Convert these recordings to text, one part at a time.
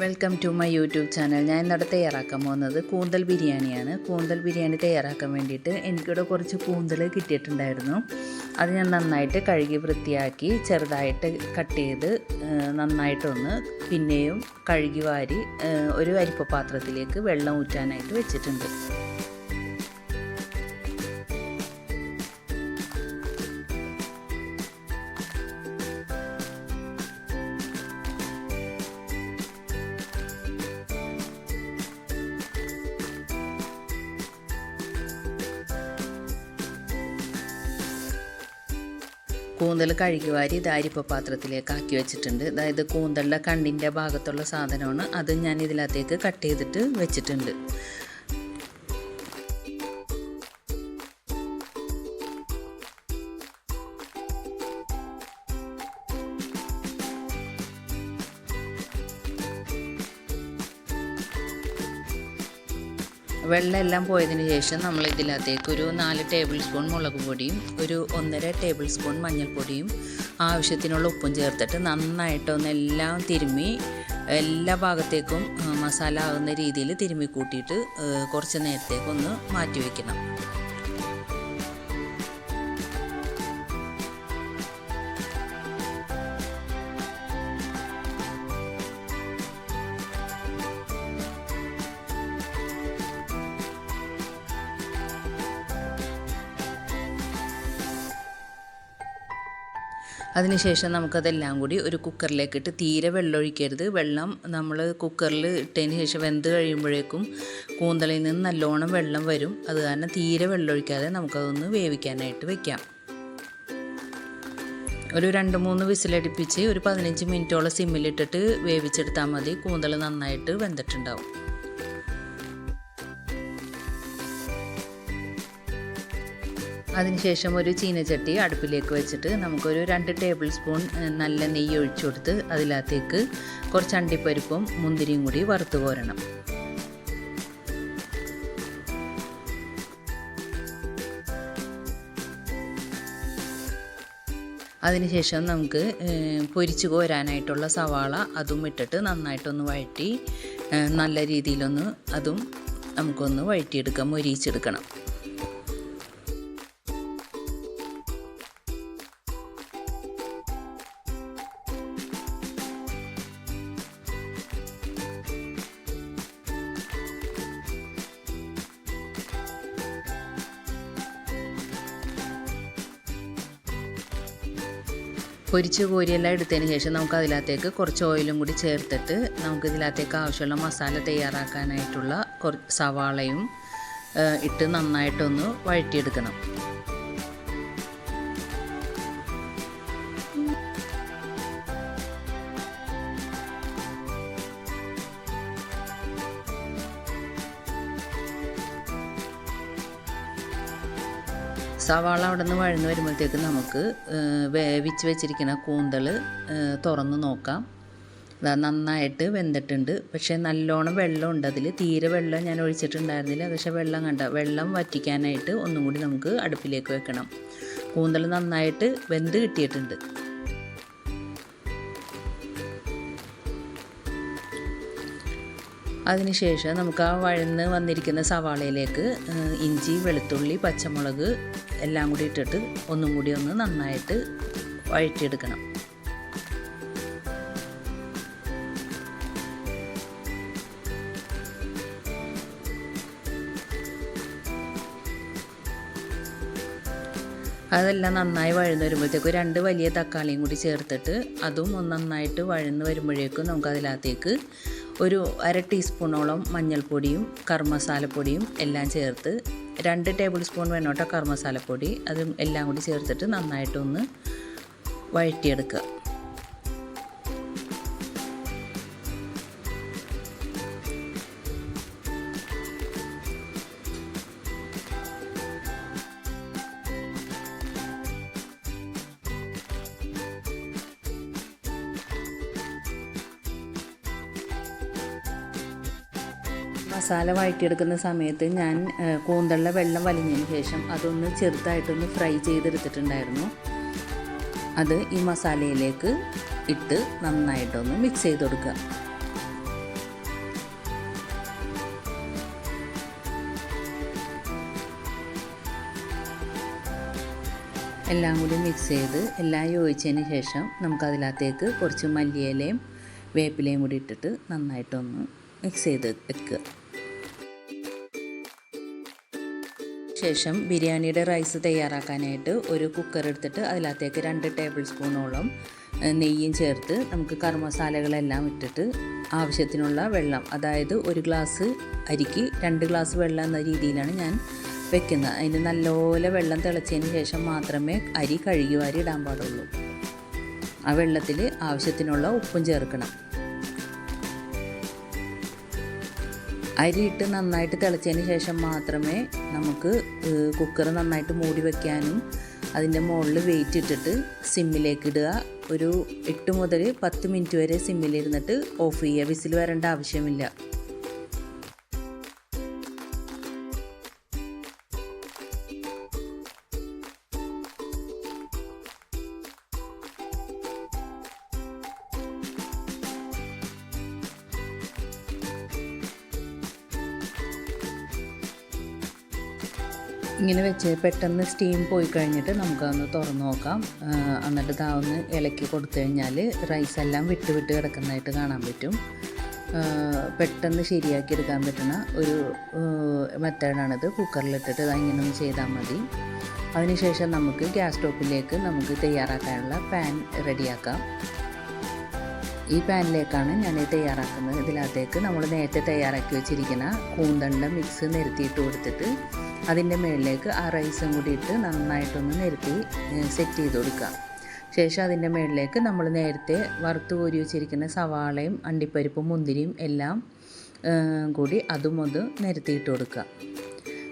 Welcome to my YouTube channel. ഞാൻ ഇന്നിവിടെ തയ്യാറാക്കാൻ പോകുന്നത് കൂന്തൽ ബിരിയാണിയാണ്. കൂന്തൽ ബിരിയാണി തയ്യാറാക്കാൻ വേണ്ടിയിട്ട് എനിക്കിവിടെ കുറച്ച് കൂന്തൽ കിട്ടിയിട്ടുണ്ടായിരുന്നു. അത് ഞാൻ നന്നായിട്ട് കഴുകി വൃത്തിയാക്കി ചെറുതായിട്ട് കട്ട് ചെയ്ത് നന്നായിട്ടൊന്ന് പിന്നെയും കഴുകി വാരി ഒരു അരിപ്പ പാത്രത്തിലേക്ക് വെള്ളം ഊറ്റാനായിട്ട് വെച്ചിട്ടുണ്ട്. കൂന്തൽ കഴുകി വാരി ഇത് അരിപ്പ പാത്രത്തിലേക്ക് ആക്കി വെച്ചിട്ടുണ്ട്. അതായത് കൂന്തലിൻ്റെ കണ്ണിൻ്റെ ഭാഗത്തുള്ള സാധനമാണ്, അത് ഞാൻ ഇതിനകത്തേക്ക് കട്ട് ചെയ്തിട്ട് വെച്ചിട്ടുണ്ട്. വെള്ളമെല്ലാം പോയതിന് ശേഷം നമ്മൾ ഇതിനകത്തേക്ക് ഒരു 4 ടേബിൾ സ്പൂൺ മുളക് പൊടിയും ഒരു 1.5 ടേബിൾ സ്പൂൺ മഞ്ഞൾപ്പൊടിയും ആവശ്യത്തിനുള്ള ഉപ്പും ചേർത്തിട്ട് നന്നായിട്ടൊന്നെല്ലാം തിരുമ്മി എല്ലാ ഭാഗത്തേക്കും മസാല ആകുന്ന രീതിയിൽ തിരുമ്മി കൂട്ടിയിട്ട് കുറച്ച് നേരത്തേക്കൊന്ന് മാറ്റി വയ്ക്കണം. അതിനുശേഷം നമുക്കതെല്ലാം കൂടി ഒരു കുക്കറിലേക്ക് ഇട്ട് തീരെ വെള്ളം ഒഴിക്കരുത്. വെള്ളം നമ്മൾ കുക്കറിൽ ഇട്ടതിന് ശേഷം വെന്ത് കഴിയുമ്പോഴേക്കും കൂന്തലിൽ നിന്ന് നല്ലോണം വെള്ളം വരും. അത് കാരണം തീരെ വെള്ളം ഒഴിക്കാതെ നമുക്കതൊന്ന് വേവിക്കാനായിട്ട് വെക്കാം. ഒരു 2-3 വിസിലടിപ്പിച്ച് ഒരു 15 മിനിറ്റോളം സിമ്മിലിട്ടിട്ട് വേവിച്ചെടുത്താൽ മതി. കൂന്തൽ നന്നായിട്ട് വെന്തിട്ടുണ്ടാവും. അതിനുശേഷം ഒരു ചീനച്ചട്ടി അടുപ്പിലേക്ക് വെച്ചിട്ട് നമുക്കൊരു 2 ടേബിൾ സ്പൂൺ നല്ല നെയ്യ് ഒഴിച്ചു കൊടുത്ത് അതിനകത്തേക്ക് കുറച്ച് അണ്ടിപ്പരിപ്പും മുന്തിരിയും കൂടി വറുത്ത് കോരണം. അതിനുശേഷം നമുക്ക് പൊരിച്ചു കോരാനായിട്ടുള്ള സവാള അതും ഇട്ടിട്ട് നന്നായിട്ടൊന്ന് വഴറ്റി നല്ല രീതിയിലൊന്ന് അതും നമുക്കൊന്ന് വഴറ്റിയെടുക്കാം, മൊരിയിച്ചെടുക്കണം. പൊരിച്ച് കോരിയെല്ലാം എടുത്തതിന് ശേഷം നമുക്ക് അതിനകത്തേക്ക് കുറച്ച് ഓയിലും കൂടി ചേർത്തിട്ട് നമുക്ക് ഇതിനകത്തേക്ക് ആവശ്യമുള്ള മസാല തയ്യാറാക്കാനായിട്ടുള്ള സവാളയും ഇട്ട് നന്നായിട്ടൊന്ന് വഴറ്റിയെടുക്കണം. സവാള അവിടെ നിന്ന് വഴന്ന് വരുമ്പോഴത്തേക്ക് നമുക്ക് വേവിച്ച് വെച്ചിരിക്കുന്ന കൂന്തൽ തുറന്ന് നോക്കാം. നന്നായിട്ട് വെന്തിട്ടുണ്ട്. പക്ഷേ നല്ലോണം വെള്ളമുണ്ട് അതിൽ. തീരെ വെള്ളം ഞാൻ ഒഴിച്ചിട്ടുണ്ടായിരുന്നില്ല. പക്ഷേ വെള്ളം വറ്റിക്കാനായിട്ട് ഒന്നും കൂടി നമുക്ക് അടുപ്പിലേക്ക് വെക്കണം. കൂന്തൽ നന്നായിട്ട് വെന്ത് കിട്ടിയിട്ടുണ്ട്. അതിനുശേഷം നമുക്ക് ആ വഴന്ന് വന്നിരിക്കുന്ന സവാളയിലേക്ക് ഇഞ്ചി, വെളുത്തുള്ളി, പച്ചമുളക് എല്ലാം കൂടി ഇട്ടിട്ട് ഒന്നും കൂടി ഒന്ന് നന്നായിട്ട് വഴറ്റിയെടുക്കണം. അതെല്ലാം നന്നായി വഴന്ന് വരുമ്പോഴത്തേക്കും 2 വലിയ തക്കാളിയും കൂടി ചേർത്തിട്ട് അതും ഒന്ന് നന്നായിട്ട് വഴന്ന് വരുമ്പോഴേക്കും നമുക്ക് അതിനകത്തേക്ക് ഒരു 1/2 ടീസ്പൂണോളം മഞ്ഞൾപ്പൊടിയും കറുമസാലപ്പൊടിയും എല്ലാം ചേർത്ത് 2 ടേബിൾ സ്പൂൺ വേണോട്ടോ കറുമസാലപ്പൊടി, അതും എല്ലാം കൂടി ചേർത്തിട്ട് നന്നായിട്ടൊന്ന് വഴറ്റിയെടുക്കുക. മസാല വഴറ്റിയെടുക്കുന്ന സമയത്ത് ഞാൻ കൂന്തലിലെ വെള്ളം വലിഞ്ഞതിന് ശേഷം അതൊന്ന് ചെറുതായിട്ടൊന്ന് ഫ്രൈ ചെയ്തെടുത്തിട്ടുണ്ടായിരുന്നു. അത് ഈ മസാലയിലേക്ക് ഇട്ട് നന്നായിട്ടൊന്ന് മിക്സ് ചെയ്ത് കൊടുക്കുക. എല്ലാം കൂടി മിക്സ് ചെയ്ത് എല്ലാം യോജിച്ചതിന് ശേഷം നമുക്കതിനകത്തേക്ക് കുറച്ച് മല്ലിയിലയും വേപ്പിലയും കൂടി ഇട്ടിട്ട് നന്നായിട്ടൊന്ന് മിക്സ് ചെയ്ത് വെക്കുക. ശേഷം ബിരിയാണിയുടെ റൈസ് തയ്യാറാക്കാനായിട്ട് ഒരു കുക്കർ എടുത്തിട്ട് അതിനകത്തേക്ക് 2 ടേബിൾ സ്പൂണോളം നെയ്യും ചേർത്ത് നമുക്ക് കറി മസാലകളെല്ലാം ഇട്ടിട്ട് ആവശ്യത്തിനുള്ള വെള്ളം, അതായത് 1 ഗ്ലാസ് അരിക്ക് 2 ഗ്ലാസ് വെള്ളം എന്ന രീതിയിലാണ് ഞാൻ വെക്കുന്നത്. അതിന് നല്ലപോലെ വെള്ളം തിളച്ചതിന് ശേഷം മാത്രമേ അരി കഴുകി വാരി ഇടാൻ പാടുള്ളൂ. ആ വെള്ളത്തിൽ ആവശ്യത്തിനുള്ള ഉപ്പും ചേർക്കണം. അരിയിട്ട് നന്നായിട്ട് തിളച്ചതിന് ശേഷം മാത്രമേ നമുക്ക് കുക്കർ നന്നായിട്ട് മൂടി വയ്ക്കാനും അതിൻ്റെ മുകളിൽ വെയിറ്റ് ഇട്ടിട്ട് സിമ്മിലേക്ക് ഇടുക. ഒരു 8 മുതൽ 10 മിനിറ്റ് വരെ സിമ്മിലിരുന്നിട്ട് ഓഫ് ചെയ്യുക. വിസിൽ വരേണ്ട ആവശ്യമില്ല. ഇങ്ങനെ വെച്ച് പെട്ടെന്ന് സ്റ്റീം പോയി കഴിഞ്ഞിട്ട് നമുക്കതൊന്ന് തുറന്ന് നോക്കാം. എന്നിട്ട് ഇതാവുന്ന ഇളക്കി കൊടുത്തു കഴിഞ്ഞാൽ റൈസെല്ലാം വിട്ട് കിടക്കുന്നതായിട്ട് കാണാൻ പറ്റും. പെട്ടെന്ന് ശരിയാക്കി എടുക്കാൻ പറ്റുന്ന ഒരു മെത്തേഡാണിത്. കുക്കറിലിട്ടിട്ട് ഇങ്ങനെ ഒന്ന് ചെയ്താൽ മതി. അതിനുശേഷം നമുക്ക് ഗ്യാസ് സ്റ്റോപ്പിലേക്ക് നമുക്ക് തയ്യാറാക്കാനുള്ള പാൻ റെഡിയാക്കാം. ഈ പാനിലേക്കാണ് ഞാൻ തയ്യാറാക്കുന്നത്. ഇതിനകത്തേക്ക് നമ്മൾ നേരത്തെ തയ്യാറാക്കി വെച്ചിരിക്കുന്ന കൂന്തളിൻ്റെ മിക്സ് നിരത്തിയിട്ട് കൊടുത്തിട്ട് അതിൻ്റെ മുകളിലേക്ക് ആ റൈസും കൂടി ഇട്ട് നന്നായിട്ടൊന്ന് നിരത്തി സെറ്റ് ചെയ്ത് കൊടുക്കുക. ശേഷം അതിൻ്റെ മുകളിലേക്ക് നമ്മൾ നേരത്തെ വറുത്ത് കോരി വെച്ചിരിക്കുന്ന സവാളയും അണ്ടിപ്പരിപ്പും മുന്തിരിയും എല്ലാം കൂടി അതും ഒന്ന് നിരത്തിയിട്ട് കൊടുക്കുക.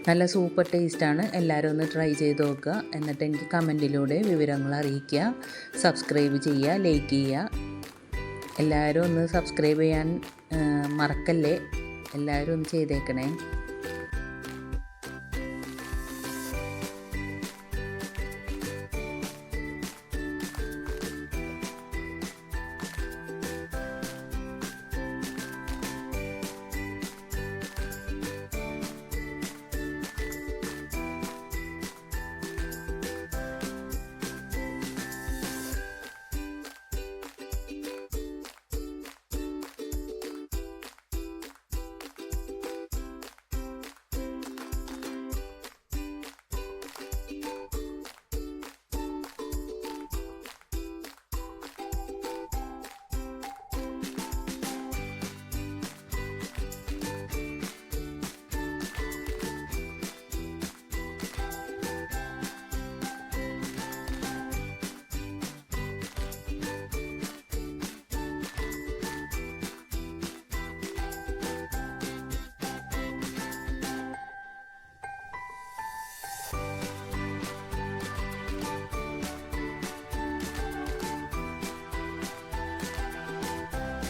നല്ല സൂപ്പർ ടേസ്റ്റാണ്. എല്ലാവരും ഒന്ന് ട്രൈ ചെയ്ത് നോക്കുക. എന്നിട്ട് എനിക്ക് കമൻറ്റിലൂടെ വിവരങ്ങൾ അറിയിക്കുക. സബ്സ്ക്രൈബ് ചെയ്യുക, ലൈക്ക് ചെയ്യുക. എല്ലാവരും ഒന്ന് സബ്സ്ക്രൈബ് ചെയ്യാൻ മറക്കല്ലേ. എല്ലാവരും ഒന്ന് ചെയ്തേക്കണേ.